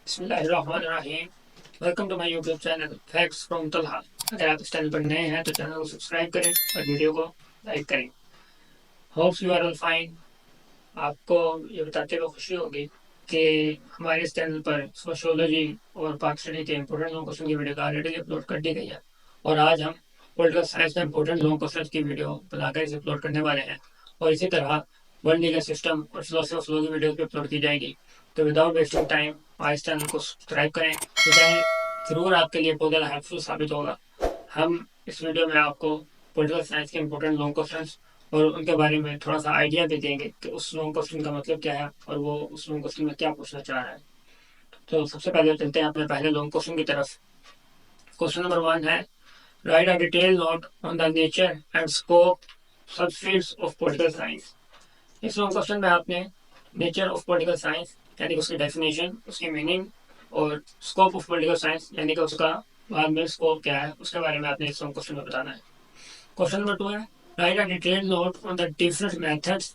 बिस्मिल्लाहिर्रहमानिर्रहीम। Welcome to my YouTube channel facts from Talha. अगर आप इस चैनल पर नए हैं तो चैनल को सब्सक्राइब करें और वीडियो को लाइक करें। Hopes you are all fine. आपको ये बताते हुए खुशी होगी कि हमारे इस चैनल पर सोशियोलॉजी और पाकिस्तानी के इंपॉर्टेंट लॉन्ग क्वेश्चन की वीडियो ऑलरेडी अपलोड कर दी गई है और आज हम पॉलिटिकल साइंस में इंपॉर्टेंट लॉन्ग क्वेश्चन की वीडियो बनाकर इसे अपलोड करने वाले हैं और इसी तरह वर्ल्ड लीगल सिस्टम और फिलोसफी ऑफ लॉ की वीडियो भी अपलोड की जाएगी। तो विदाउट वेस्टिंग टाइम इस चैनल को सब्सक्राइब करें। ये चैनल जरूर आपके लिए बहुत ज़्यादा हेल्पफुल साबित होगा। हम इस वीडियो में आपको पॉलिटिकल साइंस के इंपॉर्टेंट लॉन्ग क्वेश्चन और उनके बारे में थोड़ा सा आइडिया भी देंगे कि उस लॉन्ग क्वेश्चन का मतलब क्या है और वो उस लॉन्ग क्वेश्चन में क्या पूछना चाह रहा है। तो सबसे पहले चलते हैं अपने पहले लॉन्ग क्वेश्चन की तरफ। क्वेश्चन नंबर 1 है, write a detail note on the nature and scope subfields of political science. इस लॉन्ग क्वेश्चन में आपने नेचर ऑफ पॉलिटिकल साइंस यानी कि उसकी डेफिनेशन, उसकी मीनिंग और स्कोप ऑफ पॉलिटिकल साइंस यानी कि उसका बाद में स्कोप क्या है उसके बारे में आपने इस लॉन्ग क्वेश्चन में बताना है। क्वेश्चन नंबर 2 है, write a detail note on the different methods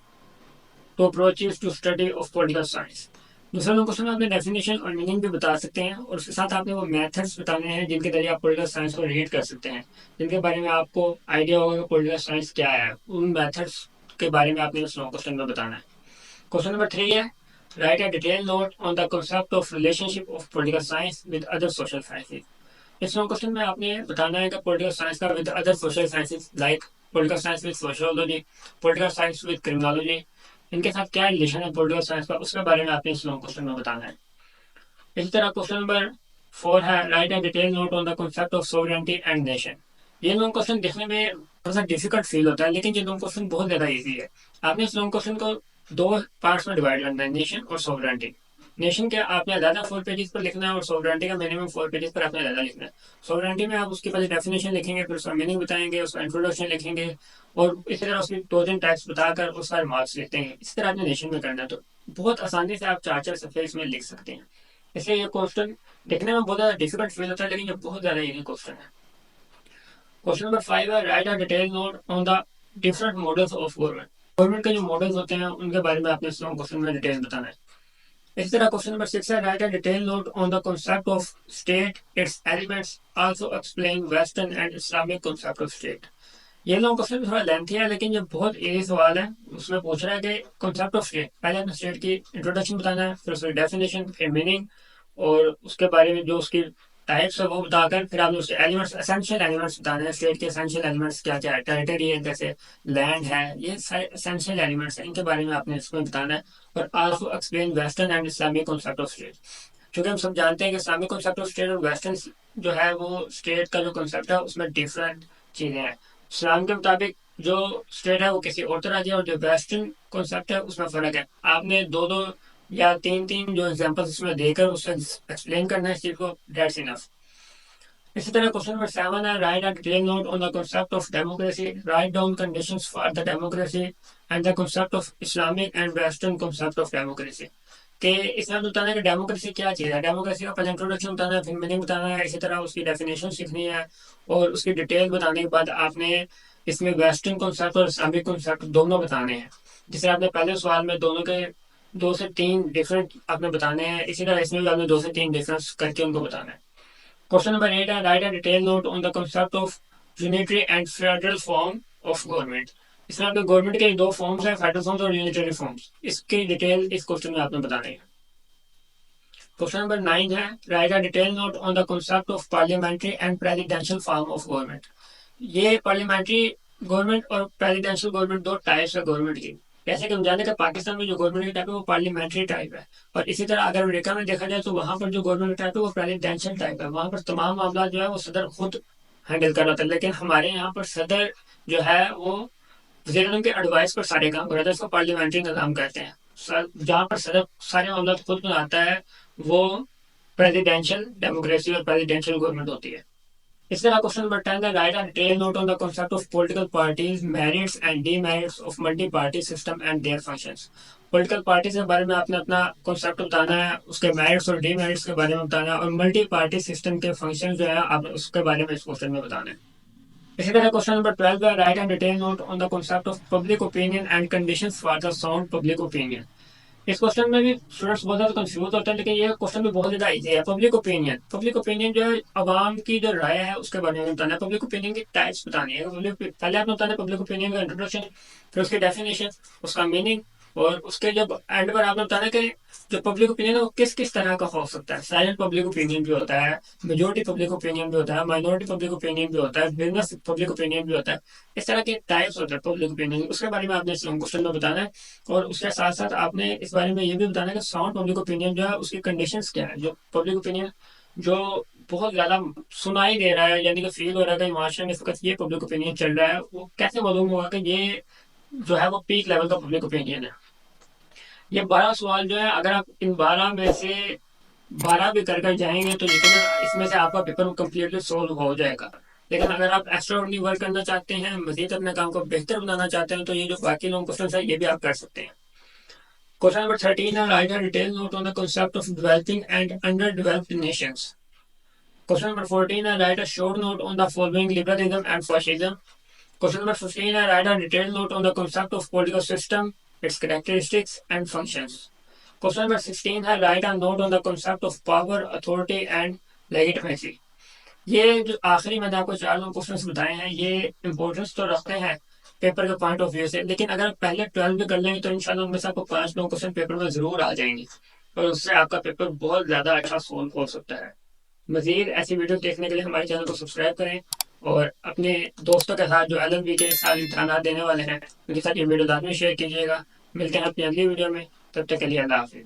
to approaches to study of political science. दूसरा लोग क्वेश्चन में आपने डेफिनेशन और मीनिंग भी बता सकते हैं और उसके साथ आपने वो मेथड्स बताने हैं जिनके जरिए आप पॉलिटिकल साइंस को रीड कर सकते हैं, जिनके बारे में आपको आइडिया होगा कि पॉलिटिकल साइंस क्या है। उन मेथड्स के बारे में आपने उस क्वेश्चन में बताना है। क्वेश्चन नंबर 3 है, write a detail note on the concept of relationship of political science with other social sciences. इस क्वेश्चन में आपने बताना है कि पॉलिटिकल साइंस का with other social sciences like political science with sociology, political science with criminology, इनके साथ क्या रिलेशन है पॉलिटिकल साइंस का उसके बारे में आपने इस क्वेश्चन में बताना है। इसी तरह क्वेश्चन नंबर 4 है, write a detail note on the concept of sovereignty and nation. ये लॉन्ग क्वेश्चन देखने में थोड़ा सा डिफिकल्ट फील होता है लेकिन ये लॉन्ग क्वेश्चन बहुत ज्यादा इजी है। आपने इस लॉन्ग क्वेश्चन को दो पार्ट्स में डिवाइड करना है, नेशन और सॉवरेनिटी। नेशन के आपने ज्यादा 4 पेजेस पर लिखना है और सॉवरेनिटी का मिनिमम 4 पेजेस पर आपने ज्यादा लिखना है। सॉवरेनिटी में आप उसकी पहले डेफिनेशन लिखेंगे, फिर उसका मीनिंग बताएंगे, उसका इंट्रोडक्शन लिखेंगे और इसी तरह उसकी 2-3 टाइप्स बताकर उसका रिमार्क्स लिखते हैं। इसी तरह आपने नेशन में करना है तो बहुत आसानी से आप 4-4 सफे इसमें लिख सकते हैं। इसलिए ये क्वेश्चन देखने में बहुत ज्यादा डिफिकल्ट फील होता है लेकिन ये बहुत ज्यादा इजी क्वेश्चन है। क्वेश्चन नंबर 5 है, write a detail note on the different models of government. Government के जो मॉडल्स होते हैं उनके बारे में आपने इस क्वेश्चन में डिटेल बताना है। इसी तरह क्वेश्चन नंबर 6 है, write a detail note on the concept of state, it's elements, also explain western and Islamic concept of state. ये लोग क्वेश्चन थोड़ा लेंथी है लेकिन ये बहुत इजी सवाल है। उसमें पूछ रहा है कि कॉन्सेप्ट ऑफ स्टेट, पहले आपने स्टेट की इंट्रोडक्शन बताना है, फिर उसकी डेफिनेशन, फिर मीनिंग और उसके बारे में जो उसकी टाइप्स है वो बताकर फिर आपने उसके एलिमेंट्स, एसेंशियल एलिमेंट्स बताने हैं। स्टेट के एसेंशियल एलिमेंट्स क्या क्या है, टेरिटरी है, जैसे लैंड है, ये सारे एसेंशियल एलिमेंट्स हैं, इनके बारे में आपने इसमें बताना है। और also explain western and Islamic concept of state. क्योंकि हम सब जानते हैं कि इस्लामिक कॉन्सेप्ट ऑफ स्टेट और वेस्टर्न जो है वो स्टेट का जो कॉन्सेप्ट है उसमें डिफरेंट चीजें हैं। इस्लाम के मुताबिक जो स्टेट है वो किसी और तरह की है और जो वेस्टर्न कॉन्सेप्ट है उसमें फर्क है। आपने दो दो या तीन तीन जो एग्जांपल्स उसमें देकर उससे एक्सप्लेन करना है इस चीज को, दैट्स इनफ। इसी तरह क्वेश्चन नंबर 7 है, write a detail note on the concept of democracy, write down conditions for the democracy and the concept of Islamic and western concept of democracy. कि इसमें बताना है कि डेमोक्रेसी क्या चीज़ है, डेमोक्रेसी का पहले इंट्रोडक्शन बताना है, फिर मीनिंग बताना है, इसी तरह उसकी डेफिनेशन सीखनी है और उसकी डिटेल बताने के बाद आपने इसमें वेस्टर्न कॉन्सेप्ट और इस्लामिक कॉन्सेप्ट दोनों बताने हैं। जिसे आपने पहले सवाल में दोनों के 2 से 3 डिफरेंट आपने बताने हैं, इसी तरह इसमें भी आपने 2 से 3 डिफरेंस करके उनको बताना है। क्वेश्चन नंबर 8 है, write a detail note on the concept of unitary and federal form of government. इसमें आपके गवर्नमेंट के 2 फॉर्म्स हैं, फेडरल फॉर्म्स और यूनिटरी फॉर्म्स। इसकी डिटेल इस क्वेश्चन में आपने बतानी है। क्वेश्चन नंबर 9 है, write a detail note on the concept of parliamentary and presidential form of government. ये पार्लियामेंट्री गवर्नमेंट और प्रेसिडेंशियल गवर्नमेंट दो टाइप्स है गवर्नमेंट की। जैसे कि हम जाने का पाकिस्तान में जो गवर्नमेंट की टाइप है वो पार्लियामेंट्री टाइप है और इसी तरह अगर अमेरिका में देखा जाए तो वहां पर जो गवर्नमेंट टाइप है वो प्रेसिडेंशियल टाइप है। वहां पर तमाम मामला जो है वो सदर खुद हैंडल कर रहा था लेकिन हमारे यहाँ पर सदर जो है वो वज़ीर आज़म के एडवाइस पर सारे काम कर रहा था। इसको पार्लियामेंट्री निज़ाम कहते हैं। जहाँ पर सदर सारे मामला खुद बनाता है वो प्रेसिडेंशियल डेमोक्रेसी और प्रेसिडेंशियल गवर्नमेंट होती है। इस तरह क्वेश्चन नंबर 10 है, write a detail note on the concept of political parties, merits and demerits of multi party system and their functions. Political parties के बारे में आपने अपना कॉन्सेप्ट बताना है, उसके मेरिट्स और डीमेरिट्स के बारे में बताना है और मल्टी पार्टी सिस्टम के फंक्शन जो है आप उसके बारे में इस क्वेश्चन में बताना है। इसी तरह क्वेश्चन नंबर 12 है, right and detail note on the concept of public opinion and conditions for the sound public opinion. इस क्वेश्चन में भी स्टूडेंट्स बहुत ज्यादा कंफ्यूज होते हैं, लेकिन ये क्वेश्चन भी बहुत ज्यादा इजी है। पब्लिक ओपिनियन जो है आवाम की जो राय है उसके बारे में बताना है। पब्लिक ओपिनियन की टाइप्स बतानी है। पहले आपने बताना है पब्लिक ओपिनियन का इंट्रोडक्शन, फिर उसकी डेफिनेशन, उसका मीनिंग, और उसके जब एंड पर आपने बताना है कि जो पब्लिक ओपिनियन है वो किस किस तरह का हो सकता है। साइलेंट पब्लिक ओपिनियन भी होता है, मेजोरिटी पब्लिक ओपिनियन भी होता है, माइनॉरिटी पब्लिक ओपिनियन भी होता है, बिजनेस पब्लिक ओपिनियन भी होता है। इस तरह के टाइप्स होते हैं पब्लिक ओपिनियन, उसके बारे में आपने इस क्वेश्चन में बताना है। और उसके साथ साथ आपने इस बारे में ये भी बताना है कि साउंड पब्लिक ओपिनियन जो है उसकी कंडीशंस क्या है। जो पब्लिक ओपिनियन जो बहुत ज्यादा सुनाई दे रहा है, यानी कि फील हो रहा है कि माशरे में इस वक्त ये पब्लिक ओपिनियन चल रहा है, वो कैसे मालूम होगा कि ये जो है वो पीक लेवल का पब्लिक ओपिनियन है। ये 12 सवाल जो है, अगर आप इन 12 में से 12 भी कर कर जाएंगे तो यकीन इसमें से आपका पेपर कम्प्लीटली सोल्व हो जाएगा। लेकिन अगर आप एक्स्ट्रा वर्क करना चाहते हैं, मजीद अपने काम को बेहतर बनाना चाहते हैं, तो ये जो बाकी लोग क्वेश्चन है ये भी आप कर सकते हैं। क्वेश्चन नंबर 13 है, write a detail note on the concept of developing and underdeveloped nations. Question number 14 है, write a short note on the following liberalism and fascism. Question number 15 है, write a detailed note on the concept of political system, its characteristics and functions. Question number 16 है, write a note on the concept of power, authority and legitimacy. ये जो आखिरी मैंने आपको 4 question बताए हैं, ये इंपॉर्टेंस तो रखते हैं पेपर के पॉइंट ऑफ व्यू से, लेकिन अगर आप पहले 12 भी कर लेंगे तो इंशाल्लाह उनमें से आपको 5 क्वेश्चन पेपर में जरूर आ जाएंगे, और उससे आपका पेपर बहुत ज्यादा अच्छा सोल्व हो सकता है। मजीद ऐसी वीडियो देखने के लिए हमारे चैनल को सब्सक्राइब करें, और अपने दोस्तों के साथ जो LLB के साथ इम्तहान देने वाले हैं उनके साथ ये वीडियो लाजमी शेयर कीजिएगा। मिलते हैं अपनी अगली वीडियो में, तब तक के लिए अल्लाह हाफिज़।